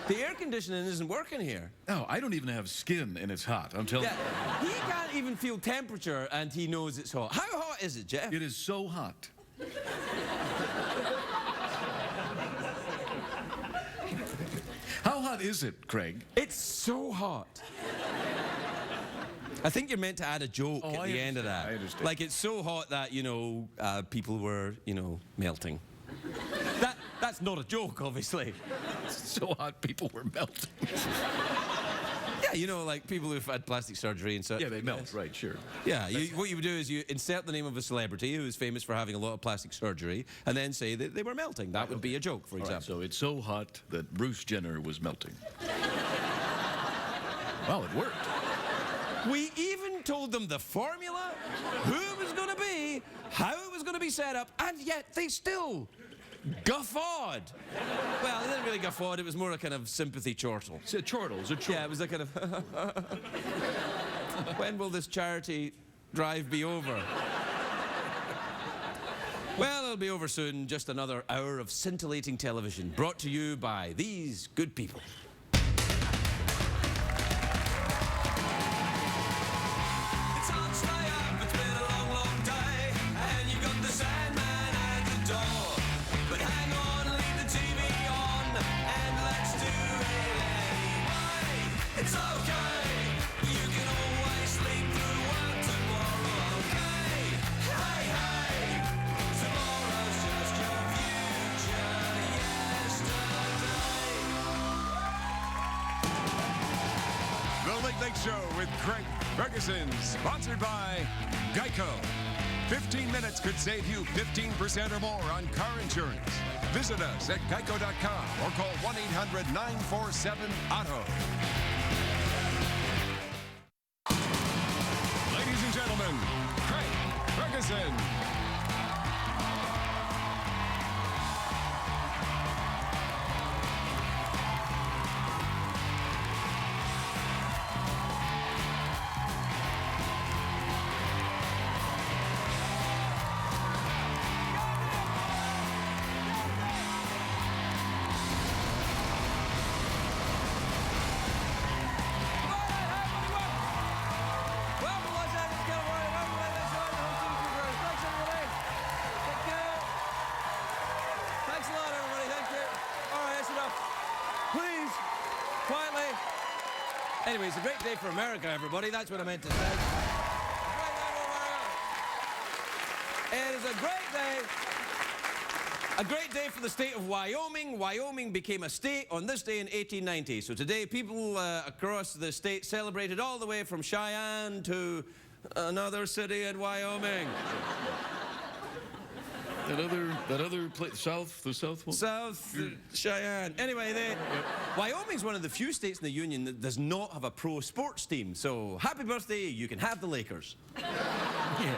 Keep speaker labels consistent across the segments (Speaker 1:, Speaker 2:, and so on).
Speaker 1: The air conditioning isn't working here.
Speaker 2: No, I don't even have skin and it's hot, I'm telling you.
Speaker 1: Yeah, he can't even feel temperature and he knows it's hot. How hot is it, Jeff?
Speaker 2: It is so hot. How hot is it, Craig?
Speaker 1: It's so hot. I think you're meant to add a joke at the end of that.
Speaker 2: I understand.
Speaker 1: Like, it's so hot that, you know, people were, you know, melting. That's not a joke, obviously.
Speaker 2: It's so hot, people were melting.
Speaker 1: Yeah, you know, like people who've had plastic surgery and such.
Speaker 2: Yeah, they melt, right, sure.
Speaker 1: Yeah, what you would do is you insert the name of a celebrity who is famous for having a lot of plastic surgery and then say that they were melting. That would be a joke, for example.
Speaker 2: Right, so it's so hot that Bruce Jenner was melting. Well, it worked.
Speaker 1: We even told them the formula, who it was going to be, how it was going to be set up, and yet they still guffawed. Well, they didn't really guffawed, it was more a kind of sympathy chortle.
Speaker 2: It's a chortle, it's a chortle.
Speaker 1: Yeah, it was a kind of... When will this charity drive be over? Well, it'll be over soon. Just another hour of scintillating television brought to you by these good people.
Speaker 3: Show with Craig Ferguson, sponsored by Geico. 15 minutes could save you 15% or more on car insurance. Visit us at geico.com or call 1-800-947-AUTO. Ladies and gentlemen, Craig Ferguson.
Speaker 1: Anyway, it's a great day for America, everybody. That's what I meant to say. It is a great day. A great day for the state of Wyoming. Wyoming became a state on this day in 1890. So today, people across the state celebrated all the way from Cheyenne to another city in Wyoming.
Speaker 2: That other place, the South one?
Speaker 1: South Cheyenne. Anyway, Wyoming's one of the few states in the Union that does not have a pro sports team. So, happy birthday, you can have the Lakers.
Speaker 2: Yeah.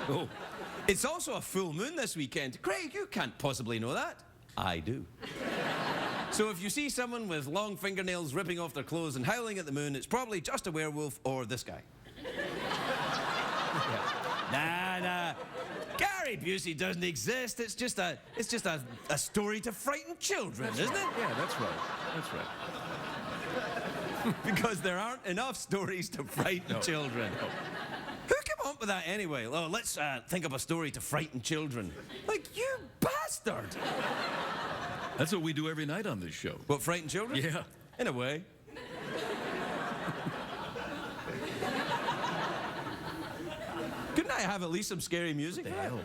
Speaker 2: Oh.
Speaker 1: It's also a full moon this weekend. Craig, you can't possibly know that. I do. So if you see someone with long fingernails ripping off their clothes and howling at the moon, it's probably just a werewolf or this guy. Nah. Gary Busey doesn't exist. It's just a story to frighten children, isn't it?
Speaker 2: Yeah, that's right.
Speaker 1: Because there aren't enough stories to frighten children.
Speaker 2: No.
Speaker 1: Who came up with that anyway? Oh, let's think of a story to frighten children. Like, you bastard!
Speaker 2: That's what we do every night on this show.
Speaker 1: What, frighten children?
Speaker 2: Yeah.
Speaker 1: In a way. Couldn't I have at least some scary music?
Speaker 2: What the hell?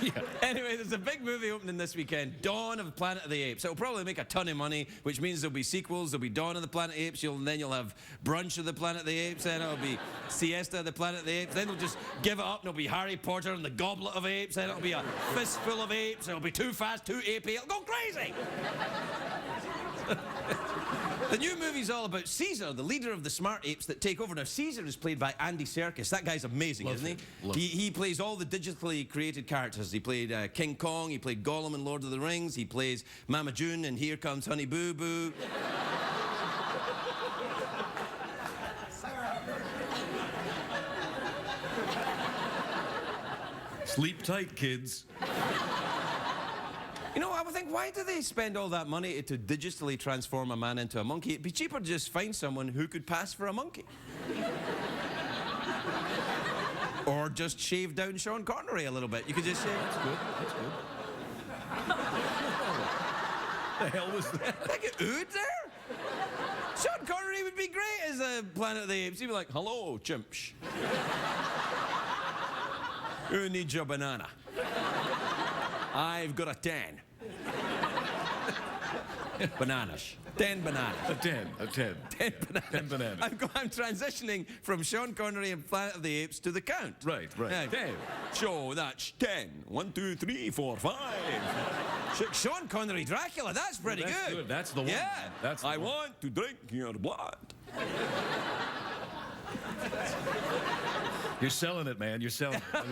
Speaker 1: Yeah. Anyway, there's a big movie opening this weekend, Dawn of Planet of the Apes. It'll probably make a ton of money, which means there'll be sequels. There'll be Dawn of the Planet of the Apes, then you'll have Brunch of the Planet of the Apes, then it'll be Siesta of the Planet of the Apes, then they'll just give it up and it'll be Harry Potter and the Goblet of Apes, then it'll be a Fistful of Apes, it'll be Too Fast, Too Apey, it'll go crazy! The new movie's all about Caesar, the leader of the smart apes that take over. Now, Caesar is played by Andy Serkis. That guy's amazing, isn't he? He plays all the digitally created characters. He played King Kong, he played Gollum in Lord of the Rings, he plays Mama June in Here Comes Honey Boo Boo.
Speaker 2: Sleep tight, kids.
Speaker 1: You know, I would think, why do they spend all that money to digitally transform a man into a monkey? It'd be cheaper to just find someone who could pass for a monkey. Or just shave down Sean Connery a little bit. You could just say,
Speaker 2: That's good. That's good. The hell was that?
Speaker 1: like an ood there? Sean Connery would be great as a Planet of the Apes. He'd be like, hello, chimps. Who needs your banana? I've got a 10. Bananas. 10 bananas.
Speaker 2: A 10.
Speaker 1: 10 bananas.
Speaker 2: 10 bananas.
Speaker 1: I'm transitioning from Sean Connery and Planet of the Apes to the Count.
Speaker 2: Right.
Speaker 1: Yeah. 10. So that's 10. 1, 2, 3, 4, 5. Sean Connery Dracula, that's pretty
Speaker 2: That's good. That's the one.
Speaker 1: Yeah.
Speaker 2: That's the
Speaker 1: I
Speaker 2: one.
Speaker 1: want to drink your blood.
Speaker 2: You're selling it, man. You're selling it.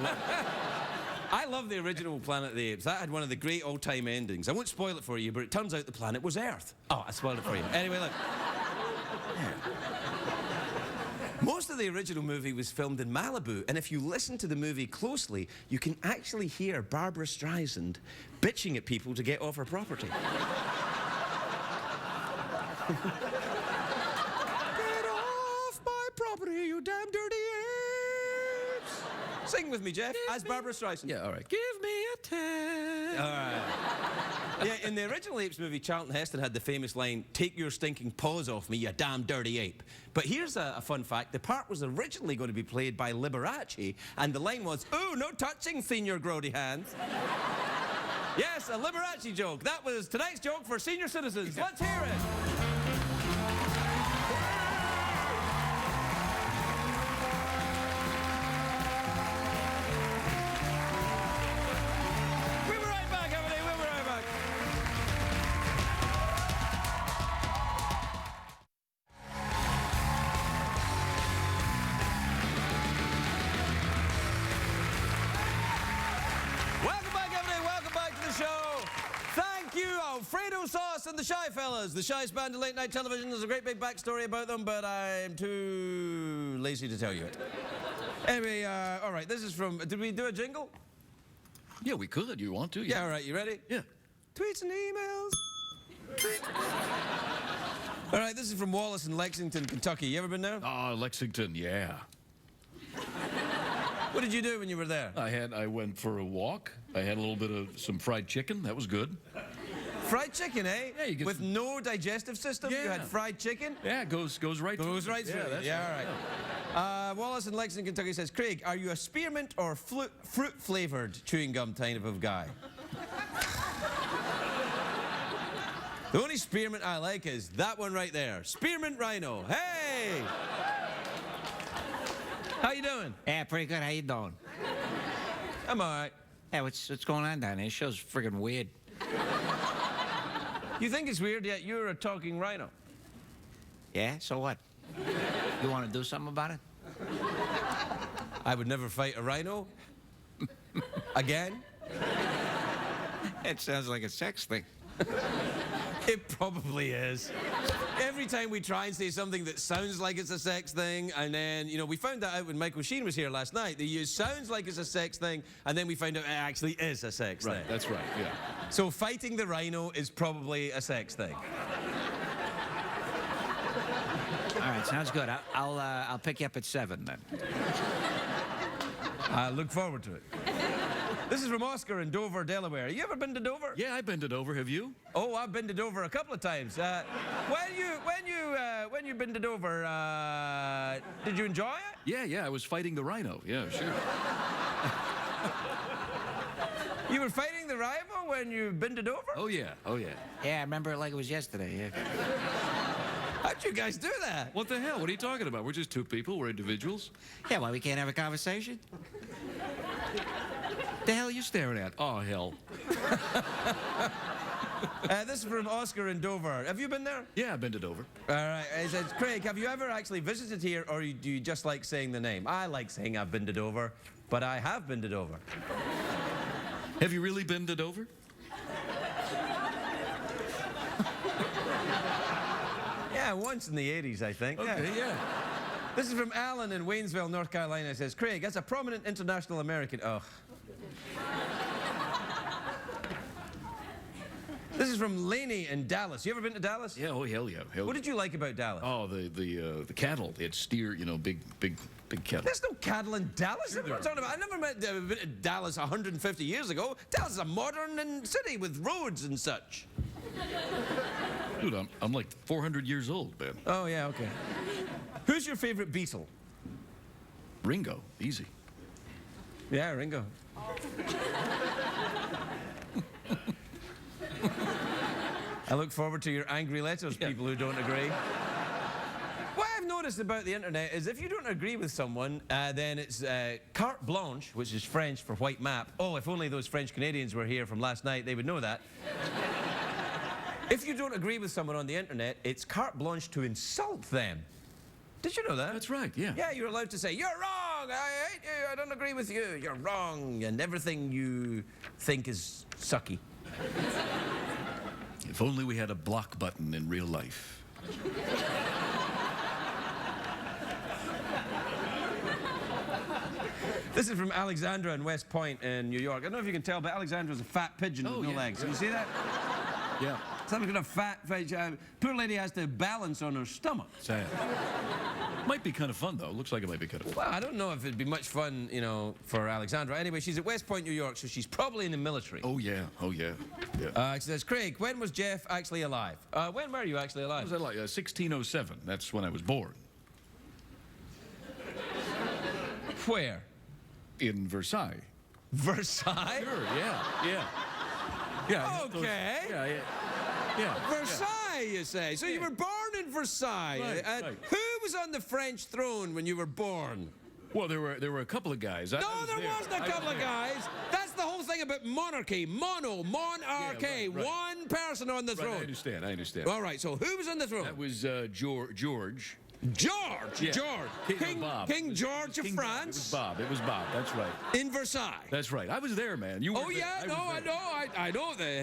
Speaker 1: I love the original Planet of the Apes. That had one of the great all-time endings. I won't spoil it for you, but it turns out the planet was Earth. Oh, I spoiled it for you. Anyway, look. Most of the original movie was filmed in Malibu, and if you listen to the movie closely, you can actually hear Barbara Streisand bitching at people to get off her property. Get off my property, you damn dirty apes! Sing with me, Jeff, as Barbara Streisand.
Speaker 2: Yeah, all right.
Speaker 1: Give me a 10. All right. Yeah, in the original Apes movie, Charlton Heston had the famous line, take your stinking paws off me, you damn dirty ape. But here's a fun fact. The part was originally going to be played by Liberace, and the line was, ooh, no touching, senior grody hands. Yes, a Liberace joke. That was tonight's joke for senior citizens. Let's hear it. Alfredo Sauce and the Shy Fellas. The Shyest band in late night television. There's a great big backstory about them, but I'm too lazy to tell you it. Anyway, all right, this is from... Did we do a jingle?
Speaker 2: Yeah, we could. You want to?
Speaker 1: Yeah, all right, you ready?
Speaker 2: Yeah.
Speaker 1: Tweets and emails. All right, this is from Wallace in Lexington, Kentucky. You ever been there?
Speaker 2: Oh, Lexington, yeah.
Speaker 1: What did you do when you were there?
Speaker 2: I went for a walk. I had a little bit of some fried chicken. That was good.
Speaker 1: Fried chicken, eh?
Speaker 2: Yeah, you get
Speaker 1: with no digestive system?
Speaker 2: Yeah.
Speaker 1: You had fried chicken?
Speaker 2: Yeah, it goes right through.
Speaker 1: Goes right through. Yeah, all right. Wallace in Lexington, Kentucky says, Craig, are you a spearmint or fruit-flavored chewing gum type of guy? The only spearmint I like is that one right there. Spearmint Rhino. Hey! How you doing?
Speaker 4: Yeah, pretty good. How you doing?
Speaker 1: I'm all right.
Speaker 4: Hey, what's going on down there? This show's friggin' weird.
Speaker 1: You think it's weird, yet you're a talking rhino.
Speaker 4: Yeah, so what? You want to do something about it?
Speaker 1: I would never fight a rhino. Again?
Speaker 4: It sounds like a sex thing.
Speaker 1: It probably is. Every time we try and say something that sounds like it's a sex thing, and then, you know, we found that out when Michael Sheen was here last night. They use sounds like it's a sex thing, and then we found out it actually is a sex thing.
Speaker 2: Right, that's right, yeah.
Speaker 1: So fighting the rhino is probably a sex thing.
Speaker 4: All right, sounds good. I'll pick you up at 7 then.
Speaker 1: I look forward to it. This is from Oscar in Dover, Delaware. You ever been to Dover?
Speaker 2: Yeah, I've been to Dover. Have you?
Speaker 1: Oh, I've been to Dover a couple of times. When you been to Dover, did you enjoy it?
Speaker 2: Yeah, I was fighting the rhino. Yeah, sure.
Speaker 1: You were fighting the rival when you've been to Dover?
Speaker 2: Oh, yeah.
Speaker 4: Yeah, I remember it like it was yesterday. Yeah.
Speaker 1: How'd you guys do that?
Speaker 2: What the hell? What are you talking about? We're just two people. We're individuals.
Speaker 4: Yeah, why we can't have a conversation?
Speaker 2: The hell are you staring at? Oh, hell.
Speaker 1: This is from Oscar in Dover. Have you been there?
Speaker 2: Yeah, I've been to Dover.
Speaker 1: All right. He says, Craig, have you ever actually visited here, or do you just like saying the name? I like saying I've been to Dover, but I have been to Dover.
Speaker 2: Have you really been to Dover?
Speaker 1: Yeah, once in the 80s, I think.
Speaker 2: Okay, yeah.
Speaker 1: This is from Alan in Waynesville, North Carolina. It says, Craig, as a prominent international American... Oh. This is from Laney in Dallas. You ever been to Dallas?
Speaker 2: Yeah, oh, hell yeah. Hell
Speaker 1: What did you like about Dallas?
Speaker 2: Oh, the cattle. They had steer, you know, big cattle.
Speaker 1: There's no cattle in Dallas. What are you talking about? I never been to Dallas 150 years ago. Dallas is a modern city with roads and such.
Speaker 2: Dude, I'm like 400 years old, man.
Speaker 1: Oh, yeah, okay. Who's your favorite Beatle?
Speaker 2: Ringo, easy.
Speaker 1: Yeah, Ringo. I look forward to your angry letters, people who don't agree. What I've noticed about the internet is if you don't agree with someone, then it's carte blanche, which is French for white map. Oh, if only those French Canadians were here from last night, they would know that. If you don't agree with someone on the internet, it's carte blanche to insult them. Did you know that?
Speaker 2: That's right, yeah.
Speaker 1: Yeah, you're allowed to say, you're wrong, I hate you, I don't agree with you, you're wrong, and everything you think is sucky.
Speaker 2: If only we had a block button in real life.
Speaker 1: This is from Alexandra in West Point in New York. I don't know if you can tell, but Alexandra's a fat pigeon with no legs. Can you see that?
Speaker 2: Yeah.
Speaker 1: Some kind of fat, poor lady has to balance on her stomach.
Speaker 2: Sad. Might be kind of fun, though. Looks like it might be kind of fun.
Speaker 1: Well, I don't know if it'd be much fun, you know, for Alexandra. Anyway, she's at West Point, New York, so she's probably in the military.
Speaker 2: Oh, yeah. Oh, yeah. Yeah.
Speaker 1: She says, Craig, when was Jeff actually alive? When were you actually alive?
Speaker 2: Was that like 1607? That's when I was born.
Speaker 1: Where?
Speaker 2: In Versailles.
Speaker 1: Versailles?
Speaker 2: Sure, yeah. Yeah.
Speaker 1: Okay.
Speaker 2: Yeah.
Speaker 1: Versailles, you say. So you were born in Versailles.
Speaker 2: Right, right.
Speaker 1: Who was on the French throne when you were born?
Speaker 2: Well, there were a couple of guys.
Speaker 1: No, there wasn't a couple of guys. That's the whole thing about monarchy. Monarchy.
Speaker 2: Yeah, right.
Speaker 1: One person on the throne.
Speaker 2: I understand.
Speaker 1: All right, so who was on the throne?
Speaker 2: That was George.
Speaker 1: George.
Speaker 2: Yeah.
Speaker 1: George. King George of France.
Speaker 2: It was Bob. That's right.
Speaker 1: In Versailles.
Speaker 2: That's right. I was there, man. You were
Speaker 1: Oh, yeah,
Speaker 2: there.
Speaker 1: I know. The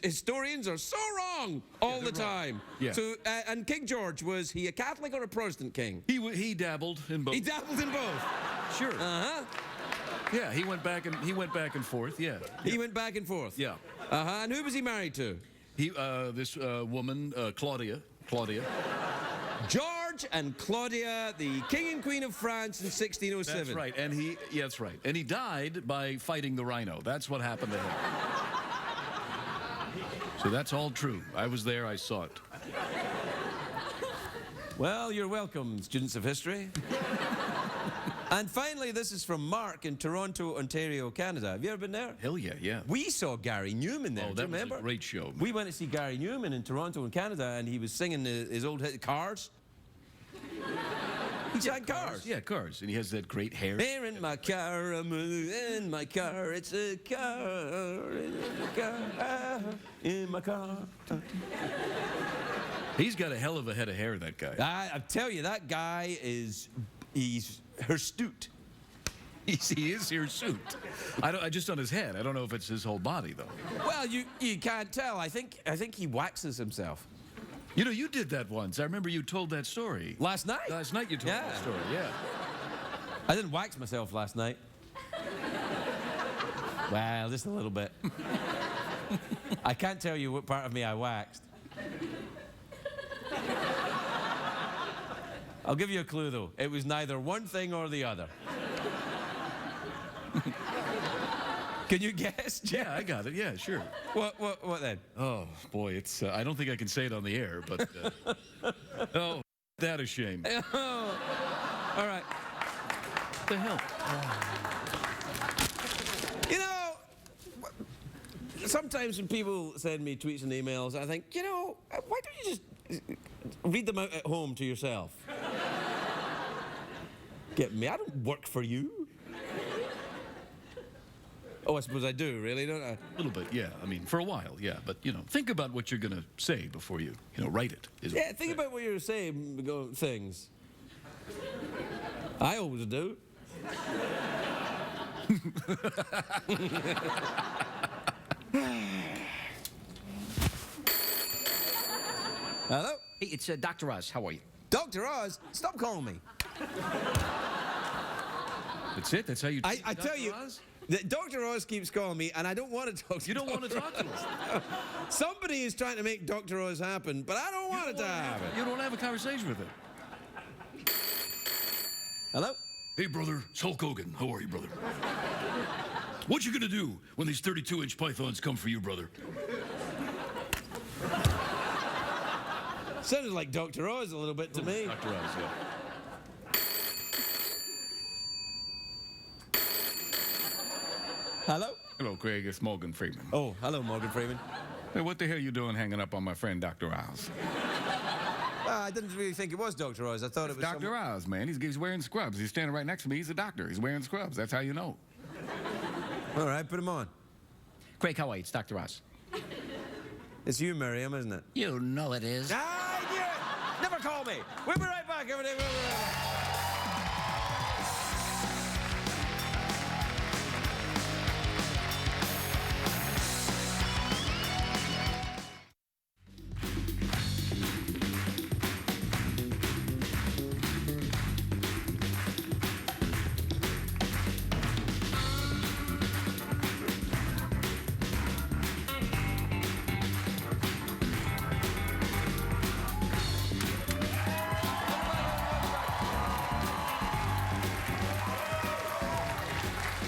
Speaker 1: historians are so wrong all the time.
Speaker 2: Yeah.
Speaker 1: So, and King George, was he a Catholic or a Protestant king?
Speaker 2: He dabbled in both.
Speaker 1: He dabbled in both.
Speaker 2: Sure.
Speaker 1: Uh-huh.
Speaker 2: Yeah, he went back and forth. Yeah.
Speaker 1: He went back and forth.
Speaker 2: Yeah.
Speaker 1: Uh-huh. And who was he married to?
Speaker 2: This woman, Claudia.
Speaker 1: George and Claudia, the King and Queen of France in 1607.
Speaker 2: That's right. And that's right. And he died by fighting the rhino. That's what happened to him. So that's all true. I was there. I saw it.
Speaker 1: Well, you're welcome, students of history. And finally, this is from Mark in Toronto, Ontario, Canada. Have you ever been there?
Speaker 2: Hell yeah, yeah.
Speaker 1: We saw Gary Newman there.
Speaker 2: Oh,
Speaker 1: do you
Speaker 2: that was
Speaker 1: remember?
Speaker 2: a great show.
Speaker 1: We went to see Gary Newman in Toronto, in Canada, and he was singing his old hit, Cars. He sang Cars.
Speaker 2: Yeah, Cars. And he has that great hair.
Speaker 1: Here in my car, I'm in my car. It's a car, in my car.
Speaker 2: He's got a hell of a head of hair, that guy.
Speaker 1: I tell you, that guy he's hirsute.
Speaker 2: He is hirsute. Just on his head. I don't know if it's his whole body, though.
Speaker 1: Well, you can't tell. I think he waxes himself.
Speaker 2: You know, you did that once. I remember you told that story.
Speaker 1: Last night?
Speaker 2: Last night you told that story, yeah.
Speaker 1: I didn't wax myself last night. Well, just a little bit. I can't tell you what part of me I waxed. I'll give you a clue, though. It was neither one thing or the other. Can you guess, Jeff?
Speaker 2: Yeah, I got it. Yeah, sure.
Speaker 1: What then?
Speaker 2: Oh, boy, it's... I don't think I can say it on the air, but... oh, that a shame.
Speaker 1: Oh. All right.
Speaker 2: What the hell?
Speaker 1: You know, sometimes when people send me tweets and emails, I think, you know, why don't you just read them out at home to yourself? Get me? I don't work for you. Oh, I suppose I do, really, don't I?
Speaker 2: A little bit, yeah. I mean, for a while, yeah. But, you know, think about what you're going to say before you write it.
Speaker 1: Yeah, think about what you're saying, things. I always do.
Speaker 4: Hello? Hey, it's Dr. Oz. How are you?
Speaker 1: Dr. Oz, stop calling me.
Speaker 2: That's it? That's how you
Speaker 1: I
Speaker 2: treat
Speaker 1: tell
Speaker 2: Dr.
Speaker 1: you,
Speaker 2: Oz?
Speaker 1: Dr. Oz keeps calling me, and I don't want to talk to
Speaker 2: You don't want to talk to us.
Speaker 1: Somebody is trying to make Dr. Oz happen, but I don't want it to happen.
Speaker 2: You don't have a conversation with him.
Speaker 1: Hello?
Speaker 2: Hey, brother, it's Hulk Hogan. How are you, brother? What you gonna do when these 32-inch pythons come for you, brother?
Speaker 1: Sounded like Dr. Oz a little bit to me.
Speaker 2: Dr. Oz, yeah.
Speaker 1: Hello?
Speaker 5: Hello, Craig. It's Morgan Freeman.
Speaker 1: Oh, hello, Morgan Freeman.
Speaker 5: Hey, what the hell you doing hanging up on my friend Dr. Oz?
Speaker 1: I didn't really think it was Dr. Oz. I thought it was
Speaker 5: Dr. Oz, man. He's wearing scrubs. He's standing right next to me. He's a doctor. He's wearing scrubs. That's how you know.
Speaker 1: All right, put him on.
Speaker 4: Craig, how are you? It's Dr. Oz.
Speaker 1: It's you, Miriam, isn't it?
Speaker 4: You know it is.
Speaker 1: I knew it! Never call me! We'll be right back, everybody. We'll be right back.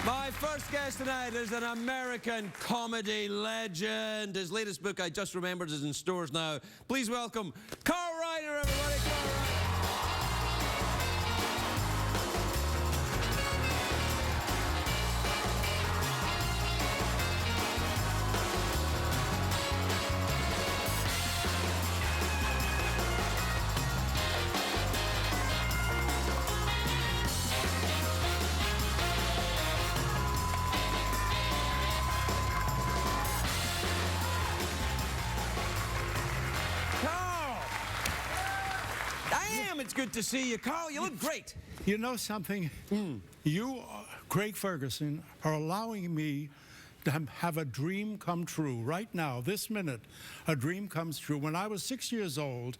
Speaker 1: My first guest tonight is an American comedy legend. His latest book, I Just Remembered, is in stores now. Please welcome Carl Reiner, everybody. Carl Reiner. Carl! Damn, it's good to see you, Carl. You look great.
Speaker 6: You know something? You, Craig Ferguson, are allowing me to have a dream come true right now, this minute. A dream comes true. When I was 6 years old,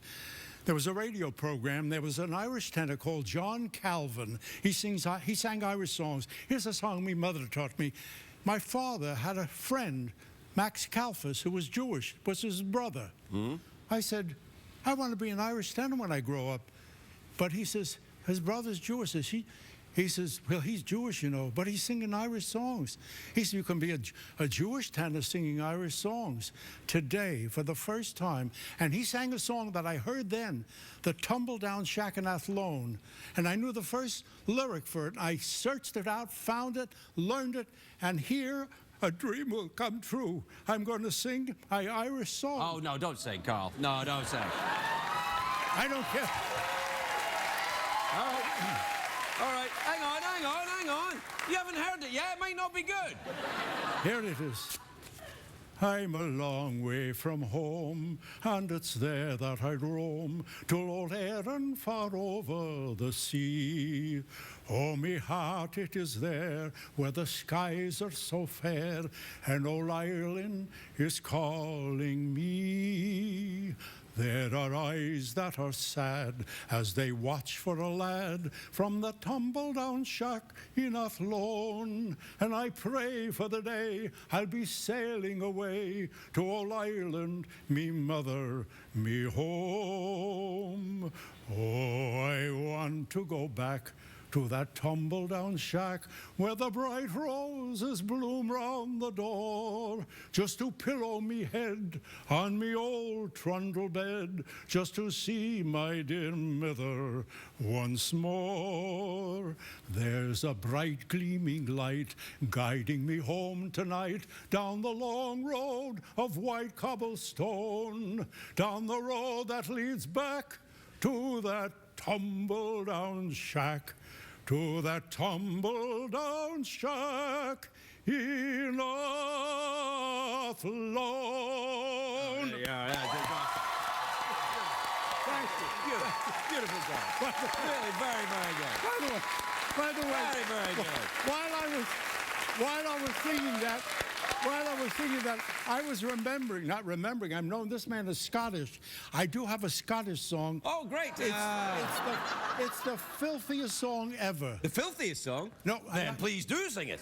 Speaker 6: there was a radio program. There was an Irish tenor called John Calvin. He sang Irish songs. Here's a song my mother taught me. My father had a friend, Max Kalfas, who was Jewish, was his brother. I said, I want to be an Irish tenor when I grow up. But he says, his brother's Jewish. He says, well, he's Jewish, you know, but he's singing Irish songs. He said, you can be a Jewish tenor singing Irish songs today for the first time. And he sang a song that I heard then, the Tumble Down Shack in Athlone. And I knew the first lyric for it. I searched it out, found it, learned it, and here a dream will come true. I'm going to sing my Irish song.
Speaker 1: Oh, no, don't sing, Carl. No, don't sing.
Speaker 6: I don't care.
Speaker 1: All right. All right. Hang on. You haven't heard it yet. It might not be good.
Speaker 6: Here it is. I'm a long way from home, and it's there that I roam, to old Erin far over the sea. Oh, me heart, it is there, where the skies are so fair, and old Ireland is calling me. There are eyes that are sad as they watch for a lad from the tumble-down shack in Athlone. And I pray for the day I'll be sailing away to old Ireland, me mother, me home. Oh, I want to go back to that tumble-down shack where the bright roses bloom round the door, just to pillow me head on me old trundle bed, just to see my dear mither once more. There's a bright gleaming light guiding me home tonight, down the long road of white cobblestone, down the road that leads back to that tumble-down shack, to that tumble-down shack in Athlone.
Speaker 1: Thank you. Beautiful job. Really, very, very good.
Speaker 6: By the way,
Speaker 1: Very, very good.
Speaker 6: while I was singing that, While I was thinking that, I was not remembering, I'm known this man is Scottish. I do have a Scottish song.
Speaker 1: Oh, great.
Speaker 6: It's the filthiest song ever.
Speaker 1: The filthiest song?
Speaker 6: No,
Speaker 1: Then please do sing it.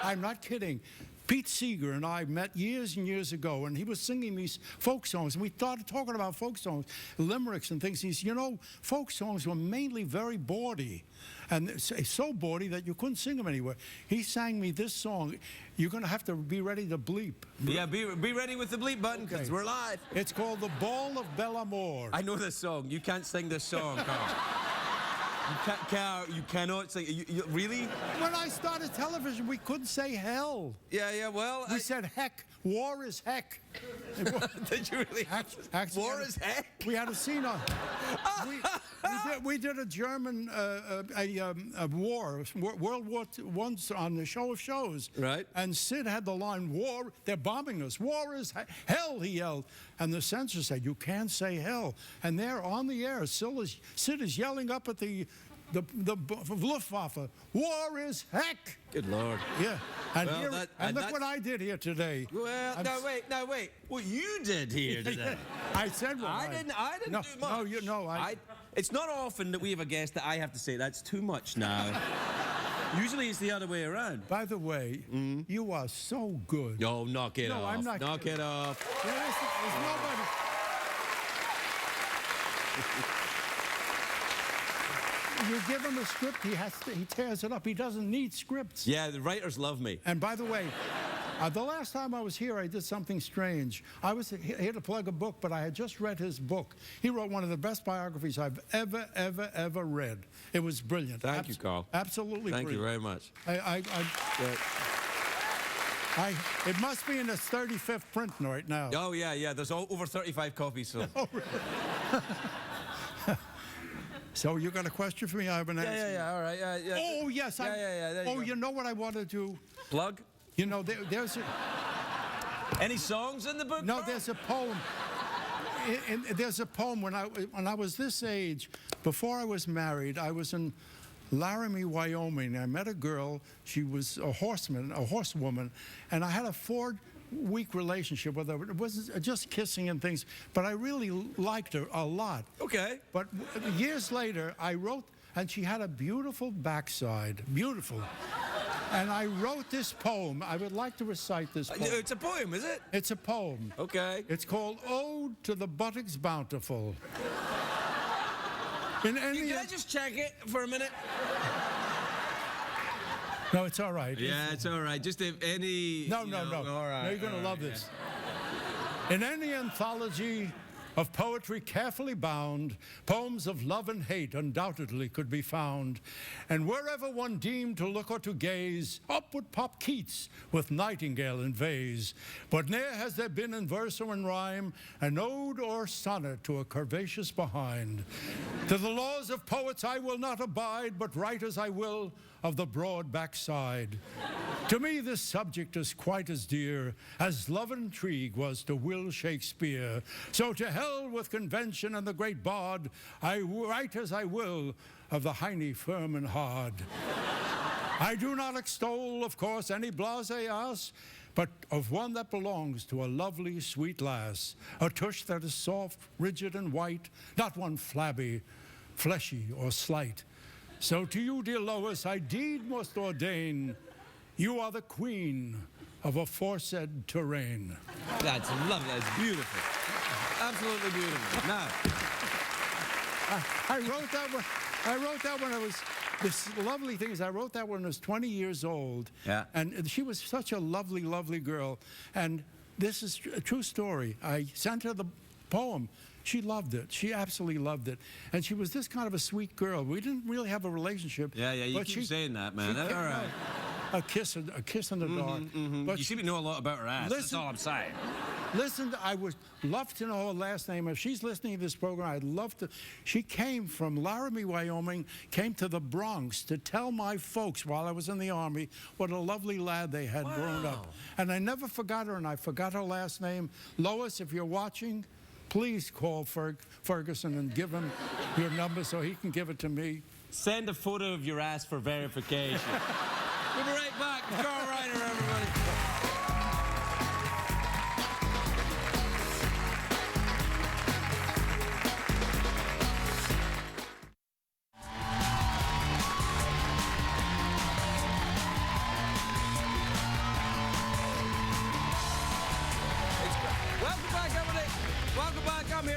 Speaker 6: I'm not kidding. Pete Seeger and I met years and years ago, and he was singing these folk songs, and we started talking about folk songs, limericks and things. He said, you know, folk songs were mainly very bawdy, and so bawdy that you couldn't sing them anywhere. He sang me this song. You're going to have to be ready to bleep.
Speaker 1: Yeah, be ready with the bleep button, because we're live.
Speaker 6: It's called The Ball of Bellamore.
Speaker 1: I know this song. You can't sing this song, Carl. You cannot sing. Really?
Speaker 6: When I started television, we couldn't say hell.
Speaker 1: Yeah, well...
Speaker 6: We said heck. War is heck.
Speaker 1: Did you really? War is heck?
Speaker 6: We had a scene on... we did a German war, World War I on the Show of Shows.
Speaker 1: Right.
Speaker 6: And Sid had the line, war, they're bombing us. War is hell, he yelled. And the censor said, you can't say hell. And there on the air, Sid is yelling up at the Luftwaffe, war is heck.
Speaker 1: Good Lord.
Speaker 6: Yeah. And,
Speaker 1: Well,
Speaker 6: look what I did here today.
Speaker 1: Well, now wait. What you did here today?
Speaker 6: I said what
Speaker 1: I didn't do much.
Speaker 6: No,
Speaker 1: it's not often that we have a guest that I have to say, that's too much now. Usually it's the other way around.
Speaker 6: By the way, you are so good.
Speaker 1: No, knock it off.
Speaker 6: No, I'm not
Speaker 1: Knock
Speaker 6: kidding.
Speaker 1: it off.
Speaker 6: There's nobody. You give him a script, he tears it up. He doesn't need scripts.
Speaker 1: Yeah, the writers love me.
Speaker 6: And by the way, the last time I was here, I did something strange. I was here to plug a book, but I had just read his book. He wrote one of the best biographies I've ever read. It was brilliant.
Speaker 1: Thank you, Carl.
Speaker 6: Absolutely
Speaker 1: Thank
Speaker 6: brilliant.
Speaker 1: you very much.
Speaker 6: It must be in its 35th print right now.
Speaker 1: Oh, yeah. There's over 35 copies. So.
Speaker 6: Oh, really? So you got a question for me? I have an answer.
Speaker 1: Yeah, all right. Yeah.
Speaker 6: Oh, yes.
Speaker 1: There
Speaker 6: you
Speaker 1: go.
Speaker 6: know what I want to do?
Speaker 1: Plug?
Speaker 6: You know, there's a...
Speaker 1: Any songs in the book?
Speaker 6: No,
Speaker 1: Carl?
Speaker 6: there's a poem. There's a poem when I was this age, before I was married, I was in Laramie, Wyoming. I met a girl. She was a horsewoman, and I had a 4-week relationship with her. It wasn't just kissing and things, but I really liked her a lot.
Speaker 1: Okay.
Speaker 6: But years later, I wrote, and she had a beautiful backside, beautiful. And I wrote this poem. I would like to recite this poem.
Speaker 1: It's a poem, is it?
Speaker 6: It's a poem.
Speaker 1: Okay.
Speaker 6: It's called Ode to the Buttocks Bountiful. Can
Speaker 1: I just check it for a minute?
Speaker 6: No, it's all right.
Speaker 1: Yeah, it's all right. Just if any...
Speaker 6: No.
Speaker 1: All right.
Speaker 6: No, you're going to love this. In any anthology of poetry carefully bound, poems of love and hate undoubtedly could be found. And wherever one deemed to look or to gaze, up would pop Keats with Nightingale and vase. But ne'er has there been in verse or in rhyme an ode or sonnet to a curvaceous behind. To the laws of poets I will not abide, but write as I will of the broad backside. To me this subject is quite as dear as love and intrigue was to Will Shakespeare. So to hell with convention and the great bard, I write as I will of the Heine firm and hard. I do not extol, of course, any blasé ass, but of one that belongs to a lovely, sweet lass, a tush that is soft, rigid, and white, not one flabby, fleshy, or slight. So to you, dear Lois, I deed must ordain, you are the queen of aforesaid terrain.
Speaker 1: That's lovely. That's beautiful. Absolutely beautiful. Now,
Speaker 6: I wrote that when I was, this lovely thing is I wrote that when I was 20 years old.
Speaker 1: Yeah.
Speaker 6: And she was such a lovely, lovely girl. And this is a true story. I sent her the poem. She loved it. She absolutely loved it. And she was this kind of a sweet girl. We didn't really have a relationship.
Speaker 1: yeah, you keep saying that, man. That's all right.
Speaker 6: A kiss in the dark. But
Speaker 1: You seem to know a lot about her ass. That's
Speaker 6: Listen-
Speaker 1: all I'm saying.
Speaker 6: Listen, I would love to know her last name. If she's listening to this program, I'd love to. She came from Laramie, Wyoming, came to the Bronx to tell my folks while I was in the Army what a lovely lad they had grown up. And I never forgot her, and I forgot her last name. Lois, if you're watching, please call Ferguson and give him your number so he can give it to me.
Speaker 1: Send a photo of your ass for verification. We'll be right back. Carl Reiner, everybody.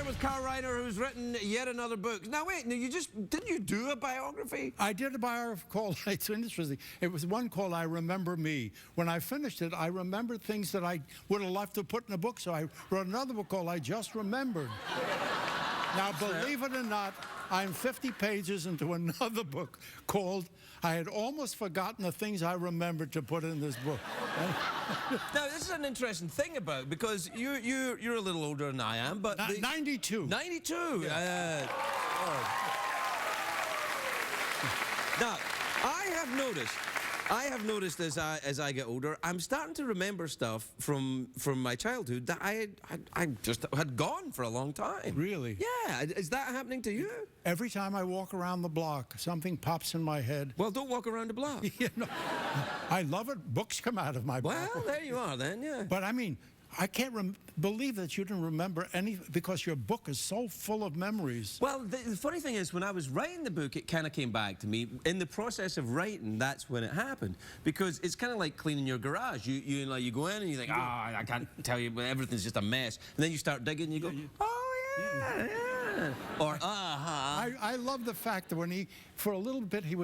Speaker 1: with Carl Reiner, who's written yet another book. Now wait, didn't you do a biography?
Speaker 6: I did a biography called, it's interesting, it was one called I Remember Me. When I finished it, I remembered things that I would have loved to put in a book, so I wrote another book called I Just Remembered. Now, believe it or not, I'm 50 pages into another book called I Had Almost Forgotten the Things I Remembered to Put in This Book.
Speaker 1: Now, this is an interesting thing about, because you're a little older than I am, but...
Speaker 6: 92.
Speaker 1: 92? Yeah. Now, I have noticed as I get older, I'm starting to remember stuff from my childhood that I just had gone for a long time.
Speaker 6: Really?
Speaker 1: Yeah. Is that happening to you?
Speaker 6: Every time I walk around the block, something pops in my head.
Speaker 1: Well, don't walk around the block.
Speaker 6: You know, I love it. Books come out of my block.
Speaker 1: Well, there you are then, yeah.
Speaker 6: But I mean, I can't believe that you didn't remember any, because your book is so full of memories.
Speaker 1: Well, the funny thing is, when I was writing the book, it kind of came back to me. In the process of writing, that's when it happened. Because it's kind of like cleaning your garage. You go in and you think, I can't tell you, everything's just a mess. And then you start digging and you go, oh, yeah. Or,
Speaker 6: I love the fact that when he, for a little bit, he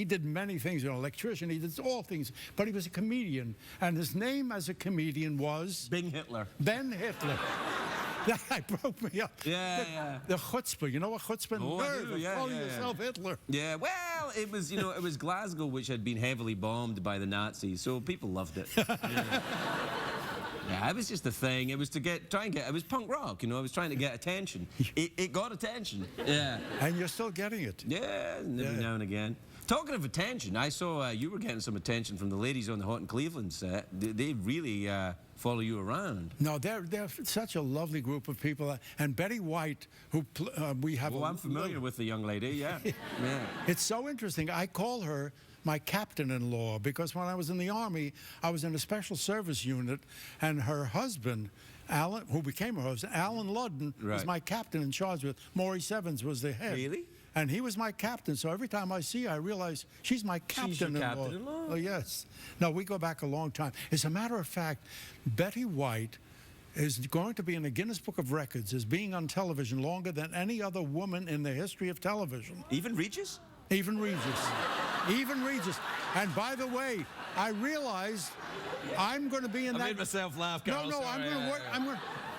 Speaker 6: did many things, you know, electrician, he did all things, but he was a comedian. And his name as a comedian was?
Speaker 1: Bing Hitler.
Speaker 6: Ben Hitler. That broke me up.
Speaker 1: Yeah.
Speaker 6: The chutzpah, you know what chutzpah?
Speaker 1: Oh,
Speaker 6: Nerve of calling
Speaker 1: yeah.
Speaker 6: yourself Hitler.
Speaker 1: Yeah, well, it was, it was Glasgow, which had been heavily bombed by the Nazis, so people loved it. Yeah, it was just a thing. It was to it was punk rock, I was trying to get attention. It got attention. Yeah.
Speaker 6: And you're still getting it.
Speaker 1: Yeah, every now and again. Talking of attention, I saw you were getting some attention from the ladies on the Hot in Cleveland set. They really follow you around.
Speaker 6: No, they're such a lovely group of people. And Betty White, who we have...
Speaker 1: Well, I'm familiar with the young lady, yeah. Yeah.
Speaker 6: It's so interesting. I call her my captain-in-law, because when I was in the Army, I was in a special service unit, and her husband, Alan, who became her husband, Alan Ludden, was my captain in charge with Maurice Evans was the head.
Speaker 1: Really?
Speaker 6: And he was my captain, so every time I see her, I realize she's my captain-in-law.
Speaker 1: She's your captain-in-law?
Speaker 6: Oh, yes. No, we go back a long time. As a matter of fact, Betty White is going to be in the Guinness Book of Records as being on television longer than any other woman in the history of television.
Speaker 1: Even Regis?
Speaker 6: Even Regis. Even Regis. And by the way, I realized I'm going to be in that...
Speaker 1: I made myself laugh, Carl.
Speaker 6: No, I'm going to work...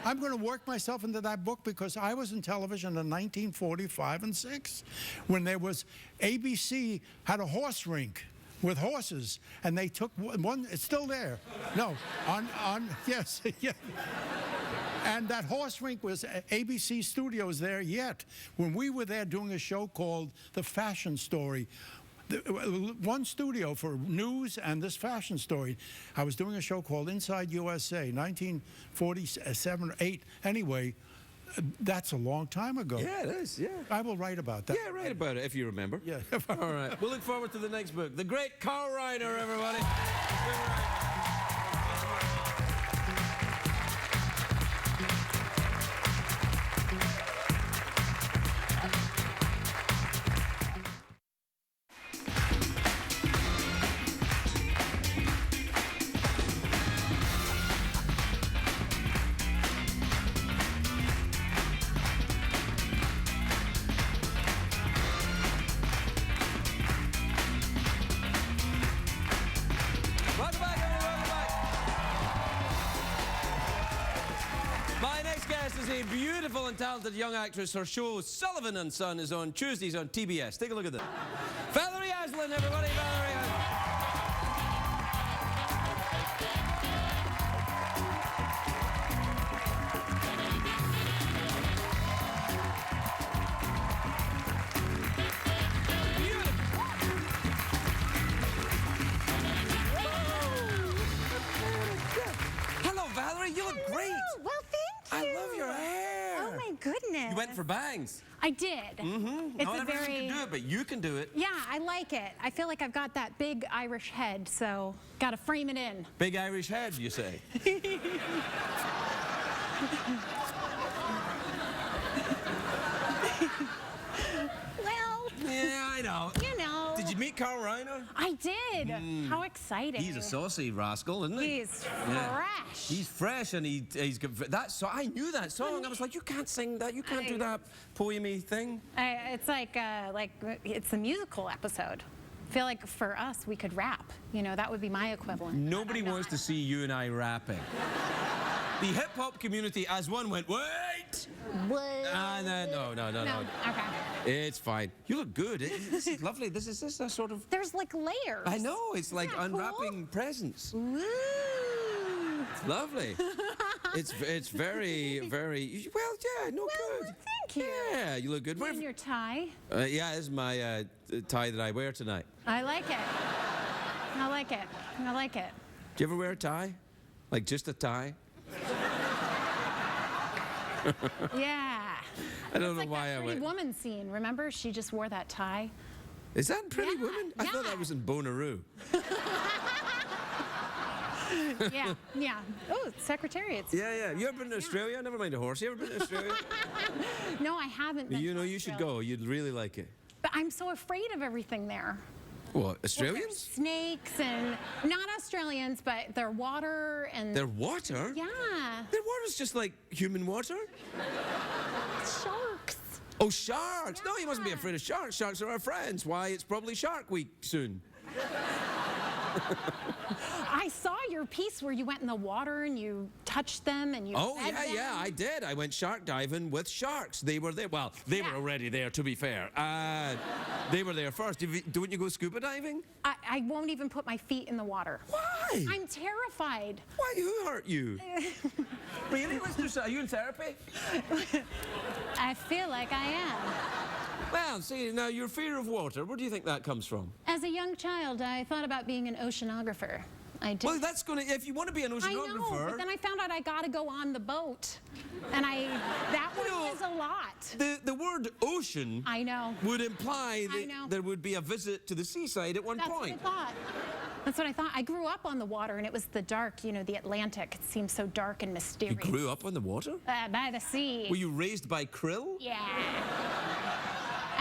Speaker 6: I'm going to work myself into that book, because I was in television in 1945 and 6 when there was... ABC had a horse rink with horses, and they took one... It's still there. No, yes, yeah. And that horse rink was ABC Studios there yet. When we were there doing a show called The Fashion Story, one studio for news and this fashion story. I was doing a show called Inside USA, 1947 or 8. Anyway, that's a long time ago.
Speaker 1: Yeah, it is, yeah.
Speaker 6: I will write about that.
Speaker 1: Yeah, write about it if you remember.
Speaker 6: Yeah.
Speaker 1: All right. We'll look forward to the next book. The great Carl Reiner, everybody. A beautiful and talented young actress. Her show Sullivan and Son is on Tuesdays on TBS. Take a look at this. Valerie Azlynn, everybody. Valerie Azlynn. Hello, Valerie. You look great.
Speaker 7: Well, thank you.
Speaker 1: I love your hair.
Speaker 7: Oh, my goodness.
Speaker 1: You went for bangs.
Speaker 7: I did.
Speaker 1: Mm-hmm.
Speaker 7: It's
Speaker 1: Not
Speaker 7: a
Speaker 1: everyone
Speaker 7: very...
Speaker 1: can do it, but you can do it.
Speaker 7: Yeah, I like it. I feel like I've got that big Irish head, so got to frame it in.
Speaker 1: Big Irish head, you say?
Speaker 7: Well...
Speaker 1: Yeah, I know.
Speaker 7: You know.
Speaker 1: Did you meet Carl Reiner?
Speaker 7: I did. How exciting.
Speaker 1: He's a saucy rascal, isn't he?
Speaker 7: He's fresh.
Speaker 1: He's fresh, and he's got that song. I knew that song. I was like, you can't sing that. You can't do that poemy thing.
Speaker 7: It's like it's a musical episode. I feel like for us, we could rap. You know, that would be my equivalent.
Speaker 1: Nobody wants to see you and I rapping. The hip hop community, as one, went, wait! No.
Speaker 7: No. Okay.
Speaker 1: It's fine. You look good. This is lovely. This is a sort of.
Speaker 7: There's like layers.
Speaker 1: I know. It's like
Speaker 7: that
Speaker 1: unwrapping presents.
Speaker 7: Woo.
Speaker 1: It's lovely. It's very, very. Well, yeah. No, good.
Speaker 7: Thank you.
Speaker 1: Yeah, you look good.
Speaker 7: And your tie.
Speaker 1: Yeah, this is my tie that I wear tonight.
Speaker 7: I like it. I like it. I like it.
Speaker 1: Do you ever wear a tie? Like just a tie?
Speaker 7: Yeah.
Speaker 1: I don't know
Speaker 7: Like
Speaker 1: why
Speaker 7: that
Speaker 1: I
Speaker 7: Pretty
Speaker 1: went.
Speaker 7: Woman scene. Remember, she just wore that tie.
Speaker 1: Is that in Pretty
Speaker 7: Yeah,
Speaker 1: Woman? I thought
Speaker 7: yeah.
Speaker 1: that was in Bonnaroo.
Speaker 7: Yeah. Oh, Secretariat's.
Speaker 1: Yeah. You ever been to Australia? Never mind a horse. You ever been to Australia?
Speaker 7: No, I haven't. Been
Speaker 1: You know,
Speaker 7: to
Speaker 1: you should
Speaker 7: Australia.
Speaker 1: go. You'd really like it.
Speaker 7: But I'm so afraid of everything there.
Speaker 1: What,
Speaker 7: Well, there's
Speaker 1: Australians?
Speaker 7: snakes and not Australians, but their water and
Speaker 1: Their water?
Speaker 7: yeah,
Speaker 1: Their water's just like human water?
Speaker 7: sharks.
Speaker 1: Oh, sharks! No, you mustn't be afraid of sharks. Sharks are our friends. Why, it's probably Shark Week soon.
Speaker 7: I saw your piece where you went in the water and you touched them and you
Speaker 1: Oh,
Speaker 7: fed them.
Speaker 1: yeah, I did. I went shark diving with sharks. They were there. Well, they were
Speaker 7: Yeah.
Speaker 1: already there, to be fair. They were there first. Don't you go scuba diving?
Speaker 7: I won't even put my feet in the water.
Speaker 1: Why?
Speaker 7: I'm terrified.
Speaker 1: Why? Who hurt you? Really? Let's do so. Are you in therapy?
Speaker 7: I feel like I am.
Speaker 1: Well, see, now your fear of water, where do you think that comes from?
Speaker 7: As a young child, I thought about being an oceanographer. I did.
Speaker 1: Well, that's going to, if you want to be an
Speaker 7: I know,
Speaker 1: oceanographer,
Speaker 7: but then I found out I got to go on the boat, and that one was a lot.
Speaker 1: the word ocean
Speaker 7: I know.
Speaker 1: would imply
Speaker 7: I
Speaker 1: that
Speaker 7: know.
Speaker 1: there would be a visit to the seaside at one
Speaker 7: That's
Speaker 1: point.
Speaker 7: what I thought. That's what I thought. I grew up on the water, and it was the dark, you know, the Atlantic. It seemed so dark and
Speaker 1: You
Speaker 7: mysterious.
Speaker 1: grew up on the water?
Speaker 7: By the sea.
Speaker 1: Were you raised by krill?
Speaker 7: Yeah.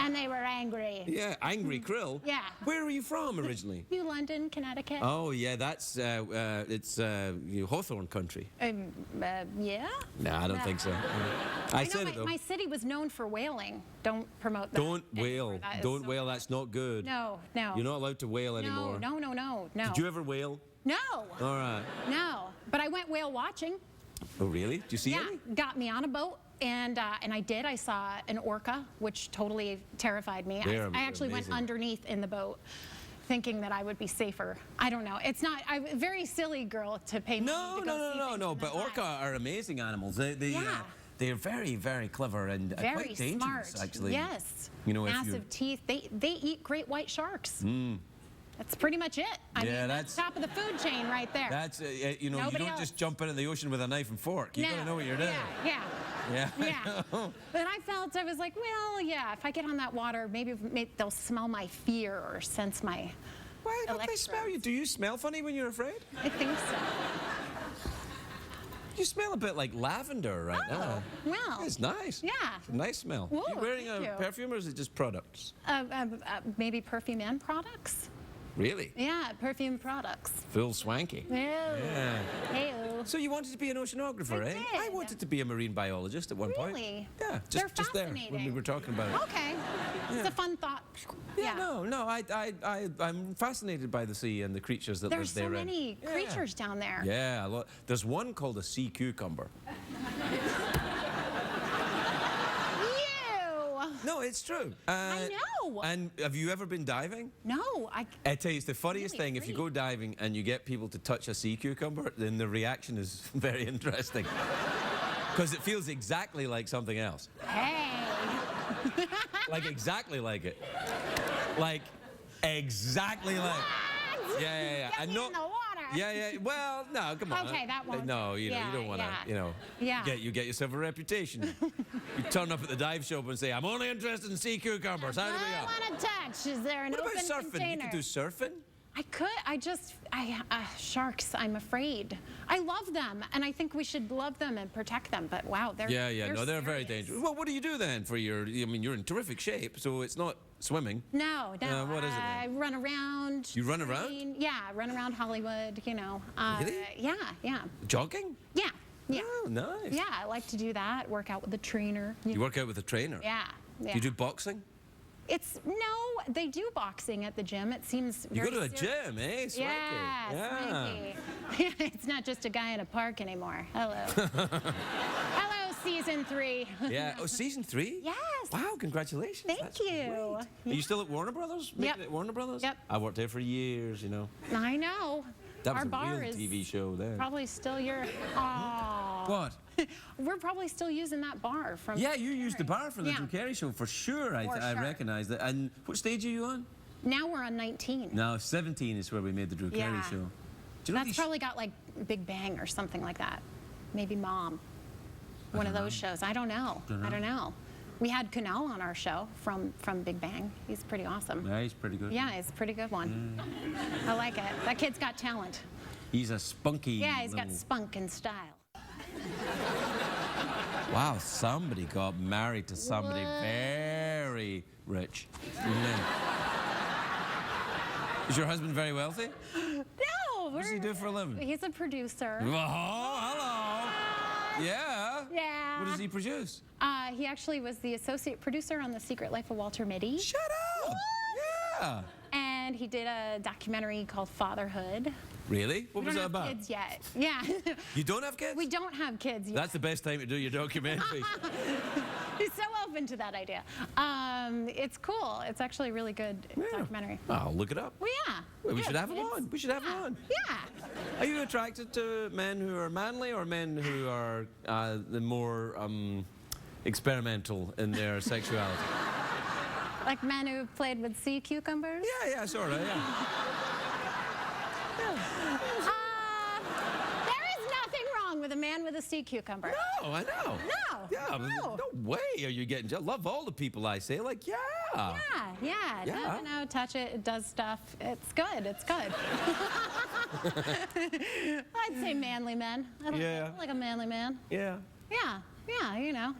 Speaker 7: And they were angry.
Speaker 1: Yeah, angry krill.
Speaker 7: Yeah.
Speaker 1: Where are you from originally?
Speaker 7: New London, Connecticut.
Speaker 1: Oh, yeah, that's, it's Hawthorne country.
Speaker 7: Yeah?
Speaker 1: No, I don't think so. I said
Speaker 7: know
Speaker 1: it though.
Speaker 7: my city was known for whaling. Don't promote that.
Speaker 1: Don't
Speaker 7: anymore.
Speaker 1: wail.
Speaker 7: That is
Speaker 1: Don't
Speaker 7: so
Speaker 1: wail.
Speaker 7: bad.
Speaker 1: That's not good.
Speaker 7: No.
Speaker 1: You're not allowed to wail anymore.
Speaker 7: No.
Speaker 1: Did you ever wail?
Speaker 7: No.
Speaker 1: All right.
Speaker 7: No. But I went whale watching.
Speaker 1: Oh, really? Did you see
Speaker 7: Yeah.
Speaker 1: any?
Speaker 7: Got me on a boat. And I did. I saw an orca, which totally terrified me.
Speaker 1: They're
Speaker 7: I actually
Speaker 1: amazing.
Speaker 7: went underneath in the boat, thinking that I would be safer. I don't know. It's not. I'm a very silly girl to pay money
Speaker 1: No.
Speaker 7: to go see things in the
Speaker 1: But
Speaker 7: back.
Speaker 1: orca are amazing animals.
Speaker 7: Yeah.
Speaker 1: They're very, very clever and
Speaker 7: Very
Speaker 1: quite dangerous,
Speaker 7: smart.
Speaker 1: actually.
Speaker 7: Yes.
Speaker 1: You know, if you-
Speaker 7: massive teeth. They eat great white sharks. That's pretty much it. I
Speaker 1: Yeah,
Speaker 7: mean,
Speaker 1: that's-
Speaker 7: top of the food chain right there.
Speaker 1: That's, you know,
Speaker 7: Nobody
Speaker 1: you don't just
Speaker 7: else.
Speaker 1: jump into the ocean with a knife and fork. You gotta know what you're doing.
Speaker 7: Yeah.
Speaker 1: Yeah.
Speaker 7: Yeah. But I was like, well, yeah, if I get on that water, maybe they'll smell my fear or sense my
Speaker 1: Why don't they smell you?
Speaker 7: electrodes.
Speaker 1: Do you smell funny when you're afraid?
Speaker 7: I think so.
Speaker 1: You smell a bit like lavender right now.
Speaker 7: Well.
Speaker 1: It's nice.
Speaker 7: Yeah.
Speaker 1: It's a nice smell.
Speaker 7: Whoa,
Speaker 1: Are you wearing
Speaker 7: thank
Speaker 1: a
Speaker 7: you.
Speaker 1: perfume or is it just products?
Speaker 7: Maybe perfume and products?
Speaker 1: Really?
Speaker 7: Yeah, perfume products.
Speaker 1: Full swanky.
Speaker 7: Yeah. Hey-o.
Speaker 1: So you wanted to be an oceanographer,
Speaker 7: I
Speaker 1: eh?
Speaker 7: did.
Speaker 1: I wanted to be a marine biologist at one point.
Speaker 7: Really?
Speaker 1: Yeah,
Speaker 7: They're
Speaker 1: just there when we
Speaker 7: fascinating.
Speaker 1: were talking about it.
Speaker 7: Okay. It's a fun thought.
Speaker 1: Yeah, no, I'm fascinated by the sea and the creatures that
Speaker 7: There's
Speaker 1: live
Speaker 7: so
Speaker 1: therein.
Speaker 7: many creatures down there.
Speaker 1: Yeah, a lot. There's one called a sea cucumber.
Speaker 7: You!
Speaker 1: No, it's true.
Speaker 7: I know.
Speaker 1: And have you ever been diving?
Speaker 7: No,
Speaker 1: I tell you, it's the funniest
Speaker 7: Really
Speaker 1: thing. If you
Speaker 7: free.
Speaker 1: go diving and you get people to touch a sea cucumber, then the reaction is very interesting. Because it feels exactly like something else.
Speaker 7: hey.
Speaker 1: Like exactly like it. Like exactly like. Yeah.
Speaker 7: Get
Speaker 1: And
Speaker 7: me
Speaker 1: not-
Speaker 7: in the water.
Speaker 1: Yeah. Well, no, come on.
Speaker 7: Okay, that won't
Speaker 1: No,
Speaker 7: do.
Speaker 1: you
Speaker 7: Yeah,
Speaker 1: don't want to,
Speaker 7: yeah. Yeah.
Speaker 1: you get yourself a reputation. You turn up at the dive shop and say, I'm only interested in sea cucumbers. How do we
Speaker 7: I
Speaker 1: go?
Speaker 7: want to touch. Is there an
Speaker 1: What
Speaker 7: open
Speaker 1: about surfing?
Speaker 7: container?
Speaker 1: You can do surfing.
Speaker 7: Sharks, I'm afraid. I love them, and I think we should love them and protect them, but wow, they're
Speaker 1: they're very
Speaker 7: serious.
Speaker 1: dangerous. Well, what do you do then for your, I mean, you're in terrific shape, so it's not swimming.
Speaker 7: No.
Speaker 1: What is it then?
Speaker 7: I run around.
Speaker 1: You run around?
Speaker 7: Yeah, run around Hollywood, you know.
Speaker 1: Really?
Speaker 7: Yeah.
Speaker 1: Jogging?
Speaker 7: Yeah.
Speaker 1: Oh, nice.
Speaker 7: Yeah, I like to do that, work out with a trainer.
Speaker 1: You work out with a trainer?
Speaker 7: Yeah.
Speaker 1: Do you do boxing?
Speaker 7: No, they do boxing at the gym. It seems
Speaker 1: You
Speaker 7: very
Speaker 1: go to a
Speaker 7: serious.
Speaker 1: gym, eh? Swanky.
Speaker 7: Yeah, swanky. It's not just a guy in a park anymore. Hello. Hello, season 3.
Speaker 1: Yeah. Oh, season 3?
Speaker 7: Yes.
Speaker 1: Wow, congratulations.
Speaker 7: Thank
Speaker 1: That's
Speaker 7: you.
Speaker 1: great. Are you still at Warner Brothers?
Speaker 7: Yep.
Speaker 1: Making it at Warner Brothers?
Speaker 7: Yep.
Speaker 1: I worked there for years, you know.
Speaker 7: I know.
Speaker 1: That was
Speaker 7: Our
Speaker 1: a
Speaker 7: bar
Speaker 1: real
Speaker 7: is
Speaker 1: TV show then.
Speaker 7: probably still your. Aww.
Speaker 1: What?
Speaker 7: We're probably still using that bar from.
Speaker 1: Yeah, you used the bar for the
Speaker 7: Yeah.
Speaker 1: Drew Carey show for sure. I
Speaker 7: For sure.
Speaker 1: recognize that. And what stage are you on?
Speaker 7: Now we're on 19.
Speaker 1: No, 17 is where we made the Drew Carey
Speaker 7: Yeah.
Speaker 1: show. Do you know
Speaker 7: That's probably got like Big Bang or something like that. Maybe Mom. One of those shows. I don't know. I don't know. We had Kunal on our show from Big Bang. He's pretty awesome.
Speaker 1: Yeah, he's pretty good.
Speaker 7: Yeah, he's a pretty good one. I like it. That kid's got talent.
Speaker 1: He's a spunky.
Speaker 7: Yeah, he's got
Speaker 1: little-
Speaker 7: spunk and style.
Speaker 1: Wow, somebody got married to somebody very rich. Yeah. Is your husband very wealthy?
Speaker 7: No,
Speaker 1: What does he do for a living?
Speaker 7: He's a producer.
Speaker 1: Oh, hello. Yeah.
Speaker 7: Yeah.
Speaker 1: What does he produce?
Speaker 7: He actually was the associate producer on The Secret Life of Walter Mitty.
Speaker 1: Shut up. Yeah.
Speaker 7: And he did a documentary called Fatherhood.
Speaker 1: Really? What
Speaker 7: We
Speaker 1: was
Speaker 7: don't
Speaker 1: that
Speaker 7: have
Speaker 1: about?
Speaker 7: kids yet. Yeah.
Speaker 1: You don't have kids?
Speaker 7: We don't have kids yet.
Speaker 1: That's the best time to do your documentary.
Speaker 7: He's so open to that idea. It's cool. It's actually a really good documentary.
Speaker 1: I'll look it up.
Speaker 7: Well, yeah.
Speaker 1: Well, we
Speaker 7: Good.
Speaker 1: should have him on. We should have him on.
Speaker 7: Yeah.
Speaker 1: Are you attracted to men who are manly or men who are the more experimental in their sexuality?
Speaker 7: Like men who played with sea cucumbers?
Speaker 1: Yeah, sort of, yeah.
Speaker 7: There is nothing wrong with a man with a sea cucumber.
Speaker 1: No, I know.
Speaker 7: No.
Speaker 1: Yeah, but
Speaker 7: No.
Speaker 1: no way are you getting jealous. I love all the people I say, like, yeah.
Speaker 7: Yeah.
Speaker 1: Yeah.
Speaker 7: No, touch it. It does stuff. It's good. It's good. I'd say manly men. I like a manly man.
Speaker 1: Yeah.
Speaker 7: Yeah, you know.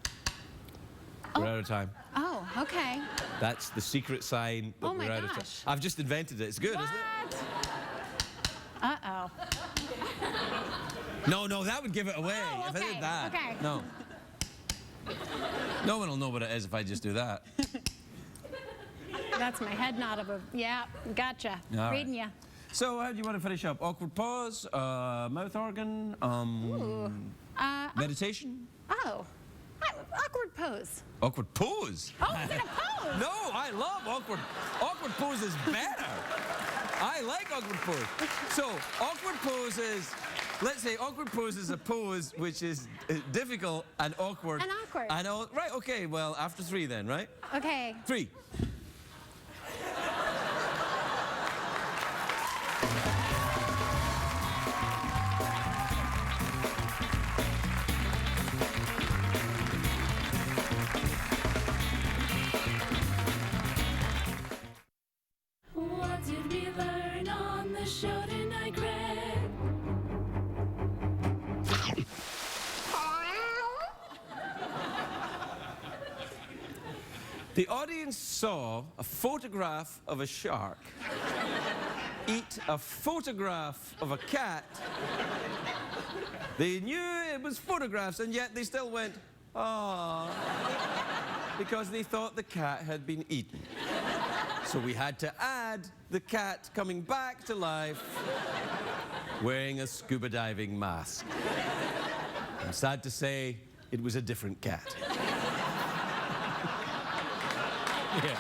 Speaker 1: We're out of time.
Speaker 7: Oh, okay.
Speaker 1: That's the secret sign that
Speaker 7: Oh my
Speaker 1: we're out of time.
Speaker 7: gosh.
Speaker 1: I've just invented it. It's good, isn't
Speaker 7: What? Uh-oh.
Speaker 1: it? No, that would give it away
Speaker 7: Oh,
Speaker 1: if I
Speaker 7: okay,
Speaker 1: did that.
Speaker 7: okay.
Speaker 1: No. No one will know what it is if I just do that.
Speaker 7: That's my head nod of a, yeah, gotcha.
Speaker 1: All right.
Speaker 7: Reading ya.
Speaker 1: So how do you want to finish up? Awkward pause, mouth organ, meditation?
Speaker 7: Oh, awkward pose.
Speaker 1: Awkward pose?
Speaker 7: Oh, is it a pose?
Speaker 1: No, I love awkward. Awkward pose is better. I like awkward pose. So awkward pose is, let's say awkward pose is a pose which is difficult and awkward.
Speaker 7: And awkward.
Speaker 1: Right, okay, well, after 3 then, right?
Speaker 7: Okay.
Speaker 1: 3.
Speaker 8: What did we learn on the show tonight, Greg?
Speaker 1: The audience saw a photograph of a shark eat a photograph of a cat. They knew it was photographs, and yet they still went, "Ah," because they thought the cat had been eaten. So we had to add the cat coming back to life wearing a scuba diving mask. I'm sad to say it was a different cat. Yeah.